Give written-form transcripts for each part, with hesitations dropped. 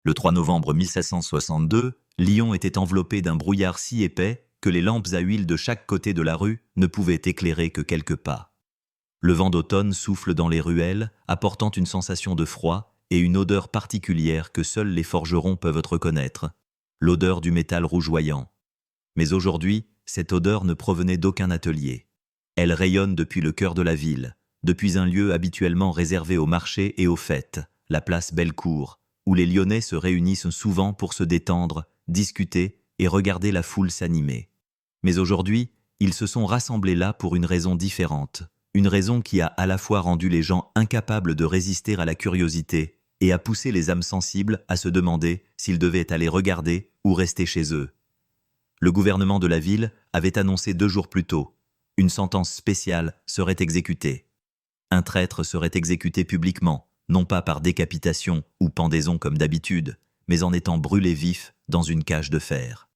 Le 3 novembre 1762, Lyon était enveloppé d'un brouillard si épais que les lampes à huile de chaque côté de la rue ne pouvaient éclairer que quelques pas. Le vent d'automne souffle dans les ruelles, apportant une sensation de froid et une odeur particulière que seuls les forgerons peuvent reconnaître, l'odeur du métal rougeoyant. Mais aujourd'hui, cette odeur ne provenait d'aucun atelier. Elle rayonne depuis le cœur de la ville, depuis un lieu habituellement réservé aux marchés et aux fêtes, la place Bellecour, où les Lyonnais se réunissent souvent pour se détendre, discuter et regarder la foule s'animer. Mais aujourd'hui, ils se sont rassemblés là pour une raison différente, une raison qui a à la fois rendu les gens incapables de résister à la curiosité et a poussé les âmes sensibles à se demander s'ils devaient aller regarder ou rester chez eux. Le gouvernement de la ville avait annoncé 2 jours plus tôt. Une sentence spéciale serait exécutée. Un traître serait exécuté publiquement, non pas par décapitation ou pendaison comme d'habitude, mais en étant brûlé vif dans une cage de fer.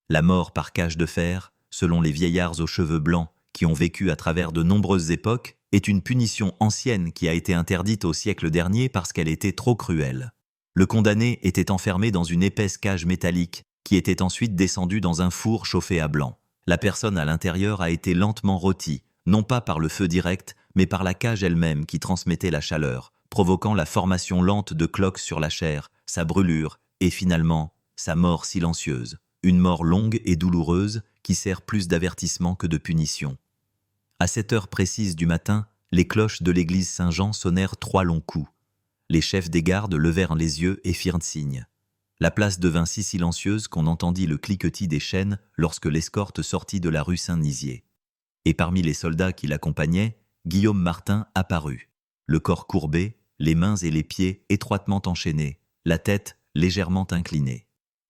La mort par cage de fer, selon les vieillards aux cheveux blancs qui ont vécu à travers de nombreuses époques, est une punition ancienne qui a été interdite au siècle dernier parce qu'elle était trop cruelle. Le condamné était enfermé dans une épaisse cage métallique qui était ensuite descendue dans un four chauffé à blanc. La personne à l'intérieur a été lentement rôtie, non pas par le feu direct, mais par la cage elle-même qui transmettait la chaleur, provoquant la formation lente de cloques sur la chair, sa brûlure et finalement sa mort silencieuse. Une mort longue et douloureuse qui sert plus d'avertissement que de punition. À cette heure précise du matin, les cloches de l'église Saint-Jean sonnèrent 3 longs coups. Les chefs des gardes levèrent les yeux et firent signe. La place devint si silencieuse qu'on entendit le cliquetis des chaînes lorsque l'escorte sortit de la rue Saint-Nizier. Et parmi les soldats qui l'accompagnaient, Guillaume Martin apparut, le corps courbé, les mains et les pieds étroitement enchaînés, la tête légèrement inclinée.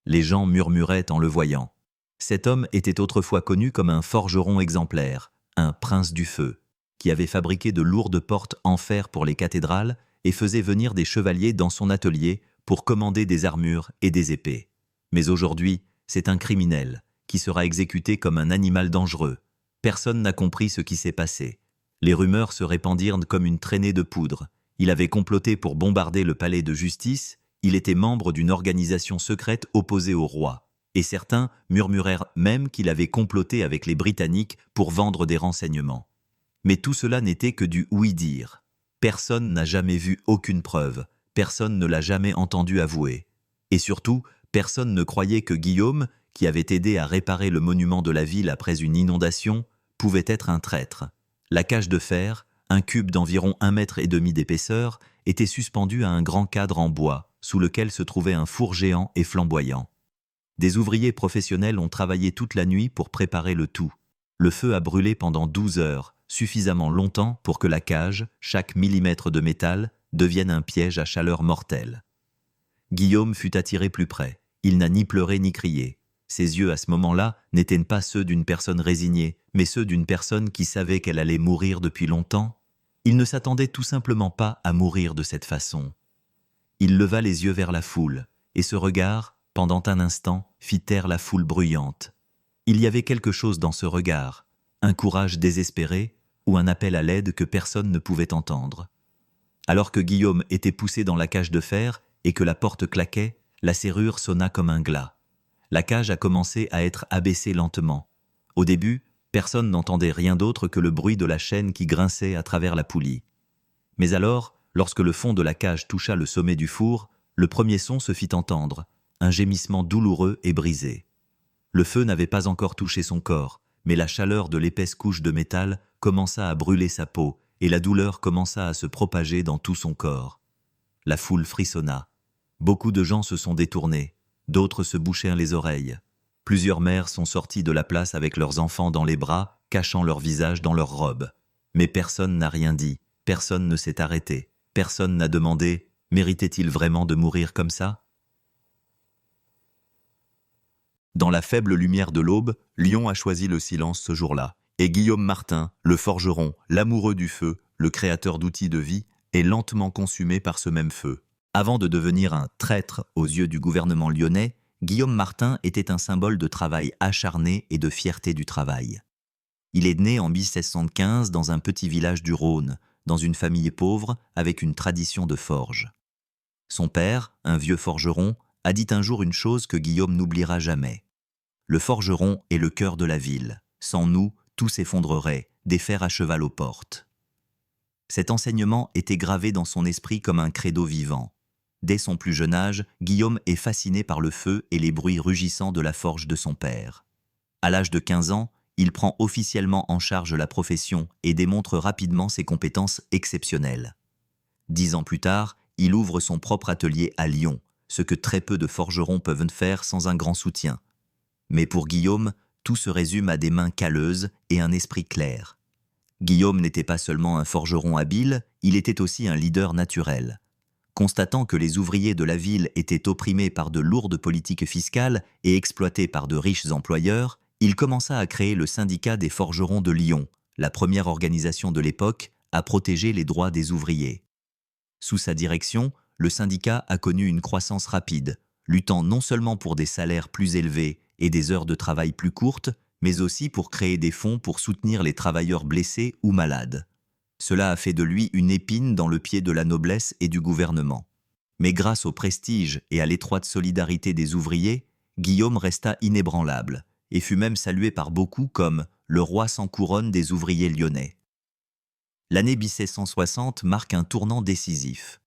Les gens murmuraient en le voyant. Cet homme était autrefois connu comme un forgeron exemplaire, un prince du feu, qui avait fabriqué de lourdes portes en fer pour les cathédrales et faisait venir des chevaliers dans son atelier pour commander des armures et des épées. Mais aujourd'hui, c'est un criminel qui sera exécuté comme un animal dangereux. Personne n'a compris ce qui s'est passé. Les rumeurs se répandirent comme une traînée de poudre. Il avait comploté pour bombarder le palais de justice, il était membre d'une organisation secrète opposée au roi. Et certains murmurèrent même qu'il avait comploté avec les Britanniques pour vendre des renseignements. Mais tout cela n'était que du oui-dire. Personne n'a jamais vu aucune preuve, personne ne l'a jamais entendu avouer. Et surtout, personne ne croyait que Guillaume, qui avait aidé à réparer le monument de la ville après une inondation, pouvait être un traître. La cage de fer, un cube d'environ 1,5 mètre d'épaisseur, était suspendue à un grand cadre en bois, sous lequel se trouvait un four géant et flamboyant. Des ouvriers professionnels ont travaillé toute la nuit pour préparer le tout. Le feu a brûlé pendant 12 heures, suffisamment longtemps pour que la cage, chaque millimètre de métal, devienne un piège à chaleur mortelle. Guillaume fut attiré plus près. Il n'a ni pleuré ni crié. Ses yeux à ce moment-là n'étaient pas ceux d'une personne résignée, mais ceux d'une personne qui savait qu'elle allait mourir depuis longtemps. Il ne s'attendait tout simplement pas à mourir de cette façon. Il leva les yeux vers la foule, et ce regard, pendant un instant, fit taire la foule bruyante. Il y avait quelque chose dans ce regard, un courage désespéré ou un appel à l'aide que personne ne pouvait entendre. Alors que Guillaume était poussé dans la cage de fer et que la porte claquait, la serrure sonna comme un glas. La cage a commencé à être abaissée lentement. Au début, personne n'entendait rien d'autre que le bruit de la chaîne qui grinçait à travers la poulie. Mais alors, lorsque le fond de la cage toucha le sommet du four, le premier son se fit entendre, un gémissement douloureux et brisé. Le feu n'avait pas encore touché son corps, mais la chaleur de l'épaisse couche de métal commença à brûler sa peau et la douleur commença à se propager dans tout son corps. La foule frissonna. Beaucoup de gens se sont détournés, d'autres se bouchèrent les oreilles. Plusieurs mères sont sorties de la place avec leurs enfants dans les bras, cachant leur visage dans leurs robes. Mais personne n'a rien dit, personne ne s'est arrêté, personne n'a demandé « Méritait-il vraiment de mourir comme ça ?» Dans la faible lumière de l'aube, Lyon a choisi le silence ce jour-là. Et Guillaume Martin, le forgeron, l'amoureux du feu, le créateur d'outils de vie, est lentement consumé par ce même feu. Avant de devenir un traître aux yeux du gouvernement lyonnais, Guillaume Martin était un symbole de travail acharné et de fierté du travail. Il est né en 1615 dans un petit village du Rhône, dans une famille pauvre avec une tradition de forge. Son père, un vieux forgeron, a dit un jour une chose que Guillaume n'oubliera jamais. Le forgeron est le cœur de la ville. Sans nous, tout s'effondrerait, des fers à cheval aux portes. Cet enseignement était gravé dans son esprit comme un credo vivant. Dès son plus jeune âge, Guillaume est fasciné par le feu et les bruits rugissants de la forge de son père. À l'âge de 15 ans, il prend officiellement en charge la profession et démontre rapidement ses compétences exceptionnelles. 10 ans plus tard, il ouvre son propre atelier à Lyon, ce que très peu de forgerons peuvent faire sans un grand soutien. Mais pour Guillaume, tout se résume à des mains calleuses et un esprit clair. Guillaume n'était pas seulement un forgeron habile, il était aussi un leader naturel. Constatant que les ouvriers de la ville étaient opprimés par de lourdes politiques fiscales et exploités par de riches employeurs, il commença à créer le syndicat des forgerons de Lyon, la première organisation de l'époque à protéger les droits des ouvriers. Sous sa direction, le syndicat a connu une croissance rapide, luttant non seulement pour des salaires plus élevés et des heures de travail plus courtes, mais aussi pour créer des fonds pour soutenir les travailleurs blessés ou malades. Cela a fait de lui une épine dans le pied de la noblesse et du gouvernement. Mais grâce au prestige et à l'étroite solidarité des ouvriers, Guillaume resta inébranlable et fut même salué par beaucoup comme le roi sans couronne des ouvriers lyonnais. L'année 1760 marque un tournant décisif.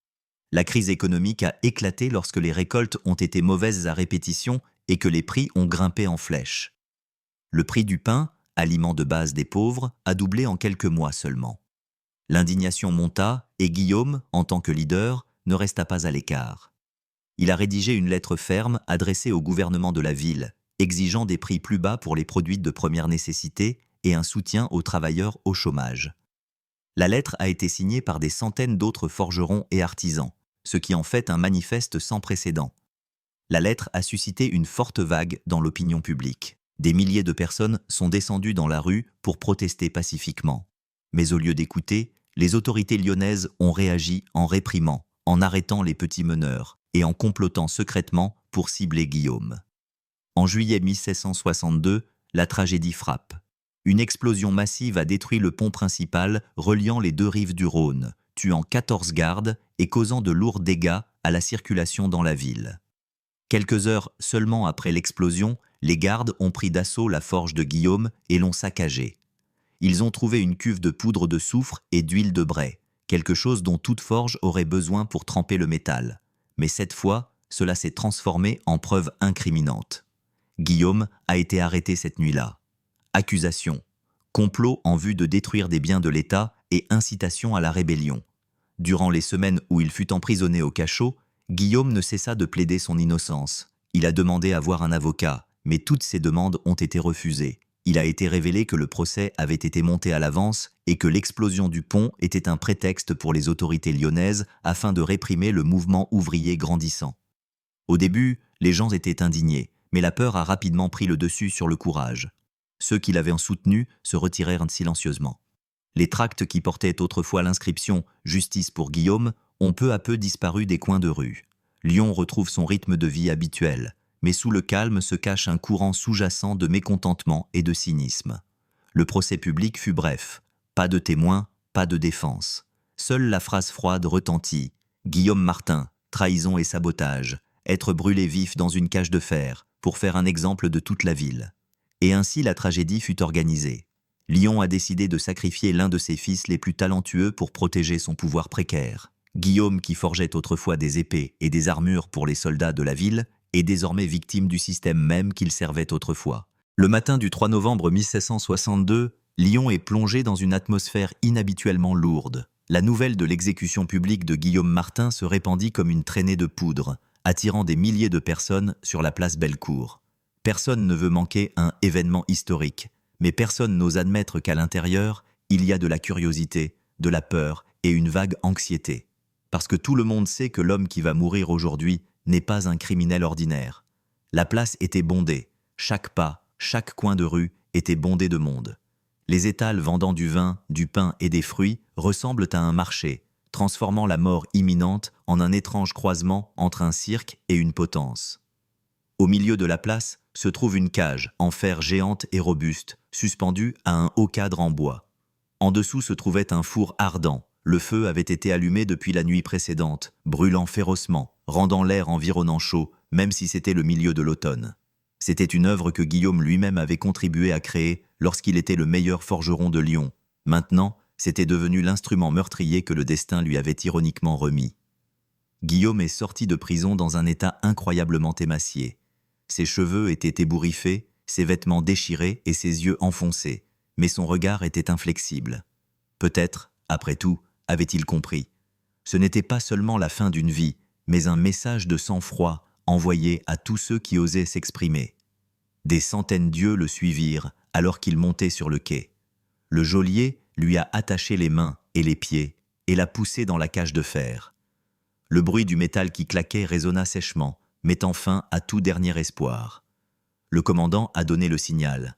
La crise économique a éclaté lorsque les récoltes ont été mauvaises à répétition et que les prix ont grimpé en flèche. Le prix du pain, aliment de base des pauvres, a doublé en quelques mois seulement. L'indignation monta et Guillaume, en tant que leader, ne resta pas à l'écart. Il a rédigé une lettre ferme adressée au gouvernement de la ville, exigeant des prix plus bas pour les produits de première nécessité et un soutien aux travailleurs au chômage. La lettre a été signée par des centaines d'autres forgerons et artisans, ce qui en fait un manifeste sans précédent. La lettre a suscité une forte vague dans l'opinion publique. Des milliers de personnes sont descendues dans la rue pour protester pacifiquement. Mais au lieu d'écouter, les autorités lyonnaises ont réagi en réprimant, en arrêtant les petits meneurs et en complotant secrètement pour cibler Guillaume. En juillet 1762, la tragédie frappe. Une explosion massive a détruit le pont principal reliant les deux rives du Rhône, tuant 14 gardes et causant de lourds dégâts à la circulation dans la ville. Quelques heures seulement après l'explosion, les gardes ont pris d'assaut la forge de Guillaume et l'ont saccagée. Ils ont trouvé une cuve de poudre de soufre et d'huile de braie, quelque chose dont toute forge aurait besoin pour tremper le métal. Mais cette fois, cela s'est transformé en preuve incriminante. Guillaume a été arrêté cette nuit-là. Accusation, complot en vue de détruire des biens de l'État et incitation à la rébellion. Durant les semaines où il fut emprisonné au cachot, Guillaume ne cessa de plaider son innocence. Il a demandé à voir un avocat, mais toutes ses demandes ont été refusées. Il a été révélé que le procès avait été monté à l'avance et que l'explosion du pont était un prétexte pour les autorités lyonnaises afin de réprimer le mouvement ouvrier grandissant. Au début, les gens étaient indignés, mais la peur a rapidement pris le dessus sur le courage. Ceux qui l'avaient soutenu se retirèrent silencieusement. Les tracts qui portaient autrefois l'inscription « Justice pour Guillaume » ont peu à peu disparu des coins de rue. Lyon retrouve son rythme de vie habituel, mais sous le calme se cache un courant sous-jacent de mécontentement et de cynisme. Le procès public fut bref. Pas de témoins, pas de défense. Seule la phrase froide retentit. Guillaume Martin, trahison et sabotage, être brûlé vif dans une cage de fer, pour faire un exemple de toute la ville. Et ainsi la tragédie fut organisée. Lyon a décidé de sacrifier l'un de ses fils les plus talentueux pour protéger son pouvoir précaire. Guillaume, qui forgeait autrefois des épées et des armures pour les soldats de la ville, est désormais victime du système même qu'il servait autrefois. Le matin du 3 novembre 1762, Lyon est plongé dans une atmosphère inhabituellement lourde. La nouvelle de l'exécution publique de Guillaume Martin se répandit comme une traînée de poudre, attirant des milliers de personnes sur la place Bellecour. Personne ne veut manquer un événement historique, mais personne n'ose admettre qu'à l'intérieur, il y a de la curiosité, de la peur et une vague anxiété. Parce que tout le monde sait que l'homme qui va mourir aujourd'hui n'est pas un criminel ordinaire. La place était bondée, chaque pas, chaque coin de rue était bondé de monde. Les étals vendant du vin, du pain et des fruits ressemblent à un marché, transformant la mort imminente en un étrange croisement entre un cirque et une potence. Au milieu de la place se trouve une cage en fer géante et robuste, suspendue à un haut cadre en bois. En dessous se trouvait un four ardent. Le feu avait été allumé depuis la nuit précédente, brûlant férocement. rendant l'air environnant chaud, même si c'était le milieu de l'automne. C'était une œuvre que Guillaume lui-même avait contribué à créer lorsqu'il était le meilleur forgeron de Lyon. Maintenant, c'était devenu l'instrument meurtrier que le destin lui avait ironiquement remis. Guillaume est sorti de prison dans un état incroyablement émacié. Ses cheveux étaient ébouriffés, ses vêtements déchirés et ses yeux enfoncés, mais son regard était inflexible. Peut-être, après tout, avait-il compris. Ce n'était pas seulement la fin d'une vie, mais un message de sang-froid envoyé à tous ceux qui osaient s'exprimer. Des centaines d'yeux le suivirent alors qu'il montait sur le quai. Le geôlier lui a attaché les mains et les pieds et l'a poussé dans la cage de fer. Le bruit du métal qui claquait résonna sèchement, mettant fin à tout dernier espoir. Le commandant a donné le signal.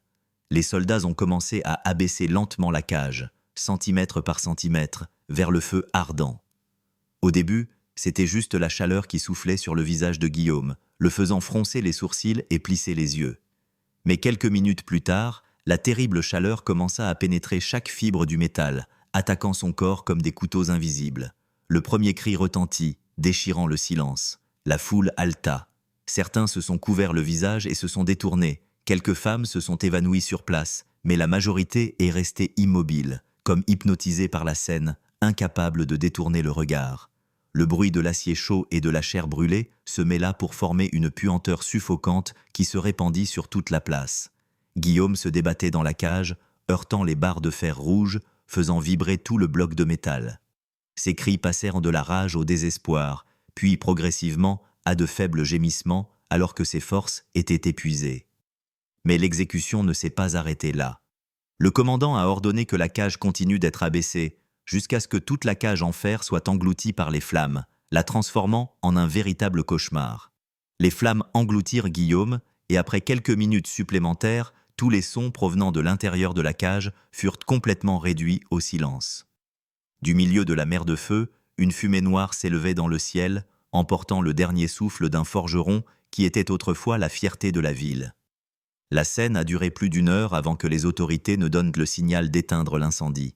Les soldats ont commencé à abaisser lentement la cage, centimètre par centimètre, vers le feu ardent. Au début, c'était juste la chaleur qui soufflait sur le visage de Guillaume, le faisant froncer les sourcils et plisser les yeux. Mais quelques minutes plus tard, la terrible chaleur commença à pénétrer chaque fibre du métal, attaquant son corps comme des couteaux invisibles. Le premier cri retentit, déchirant le silence. La foule haleta. Certains se sont couverts le visage et se sont détournés. Quelques femmes se sont évanouies sur place, mais la majorité est restée immobile, comme hypnotisée par la scène, incapable de détourner le regard. Le bruit de l'acier chaud et de la chair brûlée se mêla pour former une puanteur suffocante qui se répandit sur toute la place. Guillaume se débattait dans la cage, heurtant les barres de fer rouge, faisant vibrer tout le bloc de métal. Ses cris passèrent de la rage au désespoir, puis progressivement à de faibles gémissements alors que ses forces étaient épuisées. Mais l'exécution ne s'est pas arrêtée là. Le commandant a ordonné que la cage continue d'être abaissée, jusqu'à ce que toute la cage en fer soit engloutie par les flammes, la transformant en un véritable cauchemar. Les flammes engloutirent Guillaume, et après quelques minutes supplémentaires, tous les sons provenant de l'intérieur de la cage furent complètement réduits au silence. Du milieu de la mer de feu, une fumée noire s'élevait dans le ciel, emportant le dernier souffle d'un forgeron qui était autrefois la fierté de la ville. La scène a duré plus d'1 heure avant que les autorités ne donnent le signal d'éteindre l'incendie.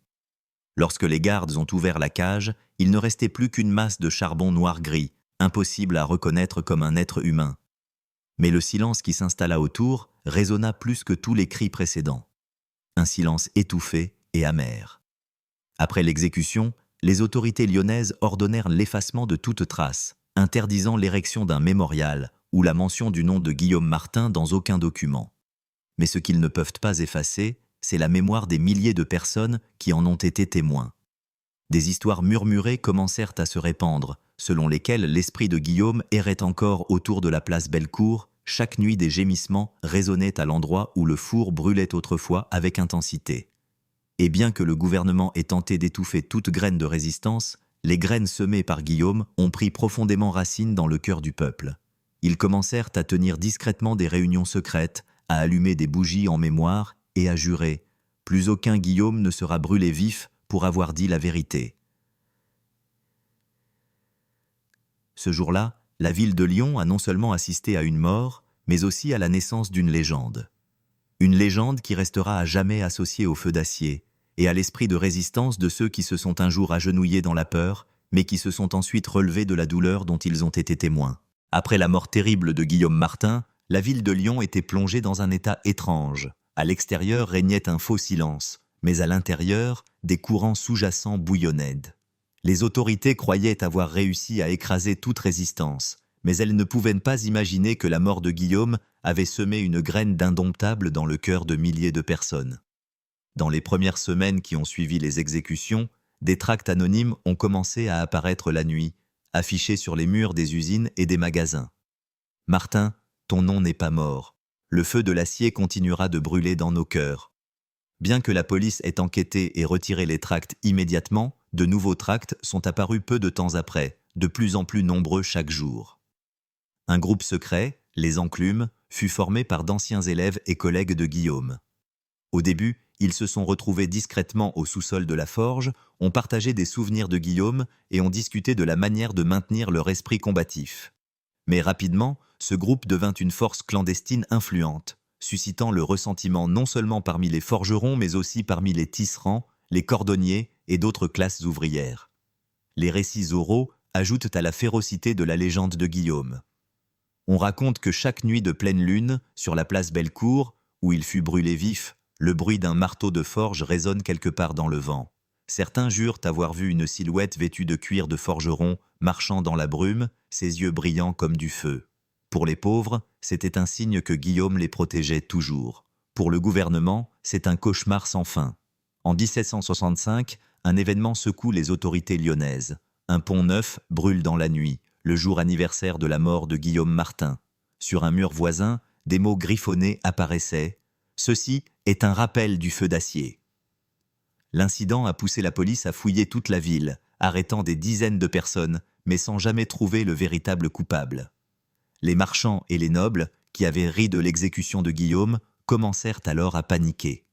Lorsque les gardes ont ouvert la cage, il ne restait plus qu'une masse de charbon noir-gris, impossible à reconnaître comme un être humain. Mais le silence qui s'installa autour résonna plus que tous les cris précédents. Un silence étouffé et amer. Après l'exécution, les autorités lyonnaises ordonnèrent l'effacement de toute trace, interdisant l'érection d'un mémorial ou la mention du nom de Guillaume Martin dans aucun document. Mais ce qu'ils ne peuvent pas effacer, c'est la mémoire des milliers de personnes qui en ont été témoins. Des histoires murmurées commencèrent à se répandre, selon lesquelles l'esprit de Guillaume errait encore autour de la place Bellecour. Chaque nuit des gémissements résonnaient à l'endroit où le four brûlait autrefois avec intensité. Et bien que le gouvernement ait tenté d'étouffer toute graine de résistance, les graines semées par Guillaume ont pris profondément racine dans le cœur du peuple. Ils commencèrent à tenir discrètement des réunions secrètes, à allumer des bougies en mémoire et à jurer « Plus aucun Guillaume ne sera brûlé vif pour avoir dit la vérité ». Ce jour-là, la ville de Lyon a non seulement assisté à une mort, mais aussi à la naissance d'une légende. Une légende qui restera à jamais associée au feu d'acier et à l'esprit de résistance de ceux qui se sont un jour agenouillés dans la peur, mais qui se sont ensuite relevés de la douleur dont ils ont été témoins. Après la mort terrible de Guillaume Martin, la ville de Lyon était plongée dans un état étrange. À l'extérieur régnait un faux silence, mais à l'intérieur, des courants sous-jacents bouillonnaient. Les autorités croyaient avoir réussi à écraser toute résistance, mais elles ne pouvaient pas imaginer que la mort de Guillaume avait semé une graine d'indomptable dans le cœur de milliers de personnes. Dans les premières semaines qui ont suivi les exécutions, des tracts anonymes ont commencé à apparaître la nuit, affichés sur les murs des usines et des magasins. « Martin, ton nom n'est pas mort. Le feu de l'acier continuera de brûler dans nos cœurs. » Bien que la police ait enquêté et retiré les tracts immédiatement, de nouveaux tracts sont apparus peu de temps après, de plus en plus nombreux chaque jour. Un groupe secret, les Enclumes, fut formé par d'anciens élèves et collègues de Guillaume. Au début, ils se sont retrouvés discrètement au sous-sol de la forge, ont partagé des souvenirs de Guillaume et ont discuté de la manière de maintenir leur esprit combatif. Mais rapidement, ce groupe devint une force clandestine influente, suscitant le ressentiment non seulement parmi les forgerons mais aussi parmi les tisserands, les cordonniers et d'autres classes ouvrières. Les récits oraux, ajoutent à la férocité de la légende de Guillaume. On raconte que chaque nuit de pleine lune, sur la place Bellecour, où il fut brûlé vif, le bruit d'un marteau de forge résonne quelque part dans le vent. Certains jurent avoir vu une silhouette vêtue de cuir de forgeron marchant dans la brume, ses yeux brillants comme du feu. Pour les pauvres, c'était un signe que Guillaume les protégeait toujours. Pour le gouvernement, c'est un cauchemar sans fin. En 1765, un événement secoue les autorités lyonnaises. Un pont neuf brûle dans la nuit, le jour anniversaire de la mort de Guillaume Martin. Sur un mur voisin, des mots griffonnés apparaissaient. « Ceci est un rappel du feu d'acier ». L'incident a poussé la police à fouiller toute la ville, arrêtant des dizaines de personnes, mais sans jamais trouver le véritable coupable. Les marchands et les nobles, qui avaient ri de l'exécution de Guillaume, commencèrent alors à paniquer.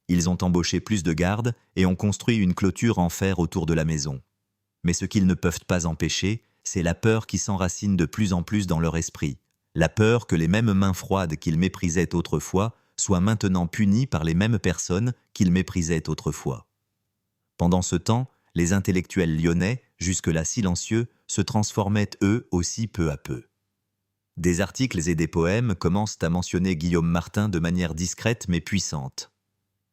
Ils ont embauché plus de gardes et ont construit une clôture en fer autour de la maison. Mais ce qu'ils ne peuvent pas empêcher, c'est la peur qui s'enracine de plus en plus dans leur esprit. La peur que les mêmes mains froides qu'ils méprisaient autrefois soient maintenant punies par les mêmes personnes qu'ils méprisaient autrefois. Pendant ce temps, les intellectuels lyonnais, jusque-là silencieux, se transformaient eux aussi peu à peu. Des articles et des poèmes commencent à mentionner Guillaume Martin de manière discrète mais puissante.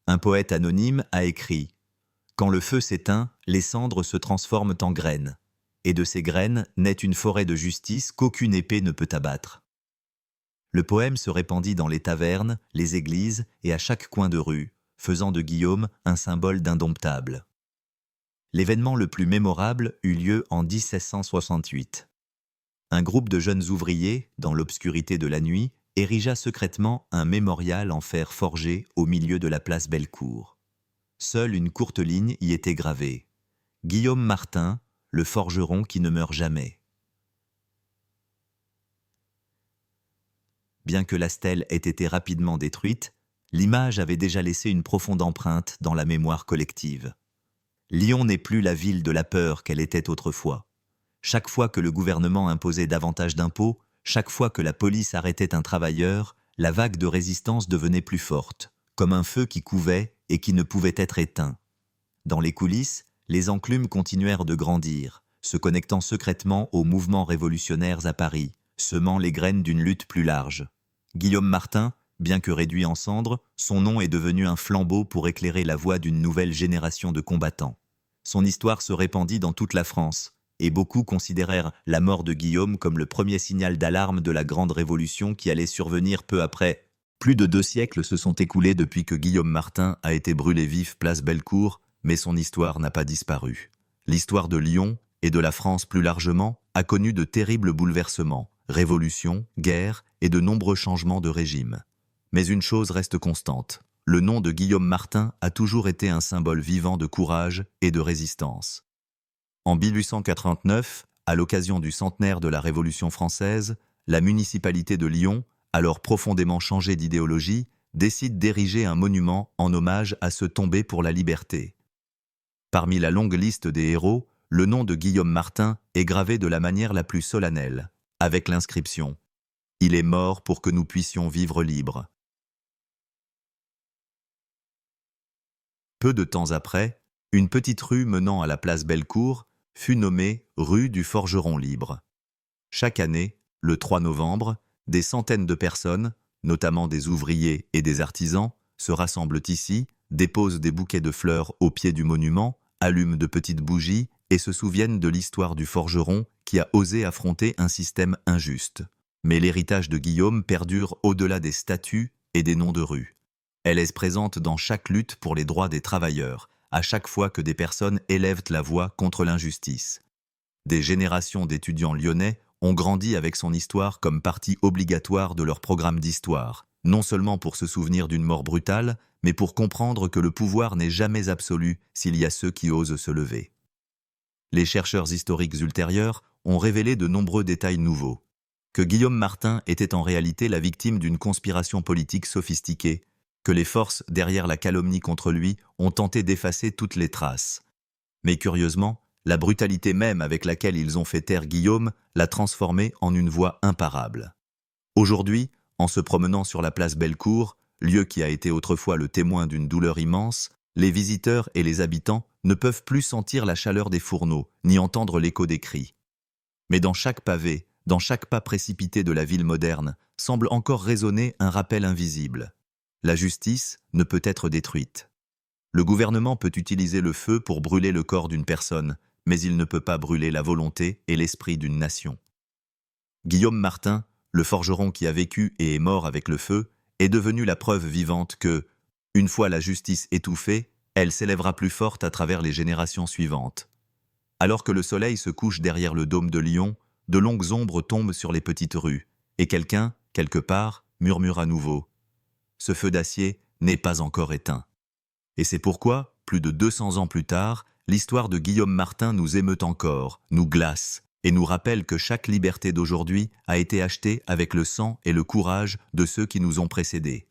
Un poète anonyme a écrit « Quand le feu s'éteint, les cendres se transforment en graines, et de ces graines naît une forêt de justice qu'aucune épée ne peut abattre. » Le poème se répandit dans les tavernes, les églises et à chaque coin de rue, faisant de Guillaume un symbole d'indomptable. L'événement le plus mémorable eut lieu en 1768. Un groupe de jeunes ouvriers, dans l'obscurité de la nuit, érigea secrètement un mémorial en fer forgé au milieu de la place Bellecour. Seule une courte ligne y était gravée. « Guillaume Martin, le forgeron qui ne meurt jamais ». Bien que la stèle ait été rapidement détruite, l'image avait déjà laissé une profonde empreinte dans la mémoire collective. Lyon n'est plus la ville de la peur qu'elle était autrefois. Chaque fois que le gouvernement imposait davantage d'impôts, chaque fois que la police arrêtait un travailleur, la vague de résistance devenait plus forte, comme un feu qui couvait et qui ne pouvait être éteint. Dans les coulisses, les enclumes continuèrent de grandir, se connectant secrètement aux mouvements révolutionnaires à Paris, semant les graines d'une lutte plus large. Guillaume Martin, bien que réduit en cendres, son nom est devenu un flambeau pour éclairer la voie d'une nouvelle génération de combattants. Son histoire se répandit dans toute la France, et beaucoup considérèrent la mort de Guillaume comme le premier signal d'alarme de la grande révolution qui allait survenir peu après. Plus de 2 siècles se sont écoulés depuis que Guillaume Martin a été brûlé vif place Bellecour, mais son histoire n'a pas disparu. L'histoire de Lyon, et de la France plus largement, a connu de terribles bouleversements, révolutions, guerres et de nombreux changements de régime. Mais une chose reste constante, le nom de Guillaume Martin a toujours été un symbole vivant de courage et de résistance. En 1889, à l'occasion du centenaire de la Révolution française, la municipalité de Lyon, alors profondément changée d'idéologie, décide d'ériger un monument en hommage à ceux tombés pour la liberté. Parmi la longue liste des héros, le nom de Guillaume Martin est gravé de la manière la plus solennelle, avec l'inscription « Il est mort pour que nous puissions vivre libres ». Peu de temps après, une petite rue menant à la place Bellecour fut nommée rue du Forgeron Libre. Chaque année, le 3 novembre, des centaines de personnes, notamment des ouvriers et des artisans, se rassemblent ici, déposent des bouquets de fleurs au pied du monument, allument de petites bougies et se souviennent de l'histoire du forgeron qui a osé affronter un système injuste. Mais l'héritage de Guillaume perdure au-delà des statues et des noms de rues. Elle est présente dans chaque lutte pour les droits des travailleurs, à chaque fois que des personnes élèvent la voix contre l'injustice. Des générations d'étudiants lyonnais ont grandi avec son histoire comme partie obligatoire de leur programme d'histoire, non seulement pour se souvenir d'une mort brutale, mais pour comprendre que le pouvoir n'est jamais absolu s'il y a ceux qui osent se lever. Les chercheurs historiques ultérieurs ont révélé de nombreux détails nouveaux. Que Guillaume Martin était en réalité la victime d'une conspiration politique sophistiquée, que les forces derrière la calomnie contre lui ont tenté d'effacer toutes les traces. Mais curieusement, la brutalité même avec laquelle ils ont fait taire Guillaume l'a transformé en une voix imparable. Aujourd'hui, en se promenant sur la place Bellecour, lieu qui a été autrefois le témoin d'une douleur immense, les visiteurs et les habitants ne peuvent plus sentir la chaleur des fourneaux, ni entendre l'écho des cris. Mais dans chaque pavé, dans chaque pas précipité de la ville moderne, semble encore résonner un rappel invisible. La justice ne peut être détruite. Le gouvernement peut utiliser le feu pour brûler le corps d'une personne, mais il ne peut pas brûler la volonté et l'esprit d'une nation. Guillaume Martin, le forgeron qui a vécu et est mort avec le feu, est devenu la preuve vivante que, une fois la justice étouffée, elle s'élèvera plus forte à travers les générations suivantes. Alors que le soleil se couche derrière le dôme de Lyon, de longues ombres tombent sur les petites rues, et quelqu'un, quelque part, murmure à nouveau « Ce feu d'acier n'est pas encore éteint ». Et c'est pourquoi, plus de 200 ans plus tard, l'histoire de Guillaume Martin nous émeut encore, nous glace, et nous rappelle que chaque liberté d'aujourd'hui a été achetée avec le sang et le courage de ceux qui nous ont précédés.